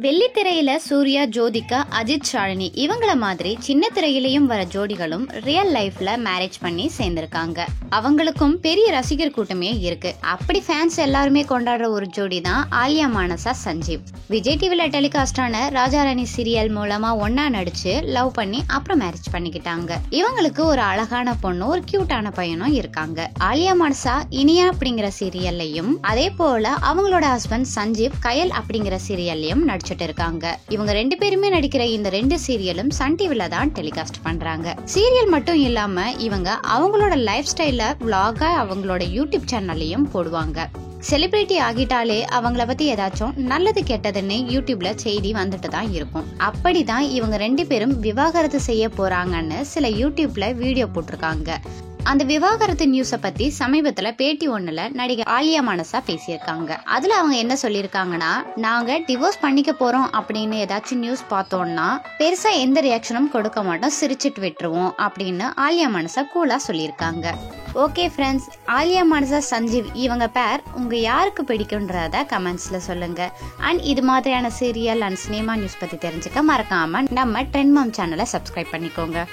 வெள்ளித்திரையில சூர்யா, ஜோதிகா, அஜித், ஷாலினி இவங்கள மாதிரி சின்ன திரையிலையும் வர ஜோடிகளும் ரியல் லைஃப்ல மேரேஜ் பண்ணி சேர்ந்திருக்காங்க. அவங்களுக்கும் பெரிய ரசிகர் கூட்டமே இருக்கு. அப்படி ஃபேன்ஸ் எல்லாருமே கொண்டாடுற ஒரு ஜோடி தான் ஆலியா மானசா, சஞ்சீவ். விஜய் டிவில டெலிகாஸ்ட் ஆன ராஜாராணி சீரியல் மூலமா ஒன்னா நடிச்சு லவ் பண்ணி அப்புறம் மேரேஜ் பண்ணிக்கிட்டாங்க. இவங்களுக்கு ஒரு அழகான பொண்ணு, ஒரு கியூட்டான பையனும் இருக்காங்க. ஆலியா மானசா இனியா அப்படிங்கிற சீரியல்லையும், அதே போல அவங்களோட ஹஸ்பண்ட் சஞ்சீவ் கயல் அப்படிங்கிற சீரியல்லையும் இருக்காங்க. இவங்க ரெண்டு பேருமே நடிக்கிற இந்த ரெண்டு சீரியலும் சன் டிவில தான் டெலிகாஸ்ட் பண்றாங்க. சீரியல் மட்டும் இல்லாம இவங்க அவங்களோட லைஃப் ஸ்டைல vlog-ஆ அவங்களோட யூடியூப் சேனல்லையும் போடுவாங்க. செலிபிரிட்டி ஆகிட்டாலே அவங்கள பத்தி ஏதாச்சும் நல்லது கெட்டதுன்னு யூடியூப்ல செய்தி வந்துட்டு தான் இருக்கும். அப்படிதான் இவங்க ரெண்டு பேரும் விவாகரத்து செய்ய போறாங்கன்னு சில யூடியூப்ல வீடியோ போட்டிருக்காங்க. அந்த விவாகரத்து நியூஸ பத்தி சமீபத்துல பேட்டி ஒண்ணுல நடிகை ஆலியா மானசா பேசியிருக்காங்க. அதுல அவங்க என்ன சொல்லியிருக்காங்கன்னா, நாங்க டிவோர்ஸ் பண்ணிக்க போறோம் அப்படின்னு ஏதாச்சும் நியூஸ் பார்த்தோம்னா பெருசா எந்த ரியாக்ஷனும் கொடுக்க மாட்டோம், சிரிச்சிட்டு விட்டுருவோம் அப்படின்னு ஆலியா மானசா கூலா சொல்லியிருக்காங்க. ஓகே ஃப்ரெண்ட்ஸ், ஆலியா மானசா, சஞ்சீவ் இவங்க பேர் உங்க யாருக்கு பிடிக்கும்ன்றத கமெண்ட்ஸ்ல சொல்லுங்க. அண்ட் இது மாதிரியான சீரியல் அண்ட் சினிமா நியூஸ் பத்தி தெரிஞ்சுக்க மறக்காம நம்ம ட்ரெண்ட் மாம் சேனலை சப்ஸ்கிரைப் பண்ணிக்கோங்க.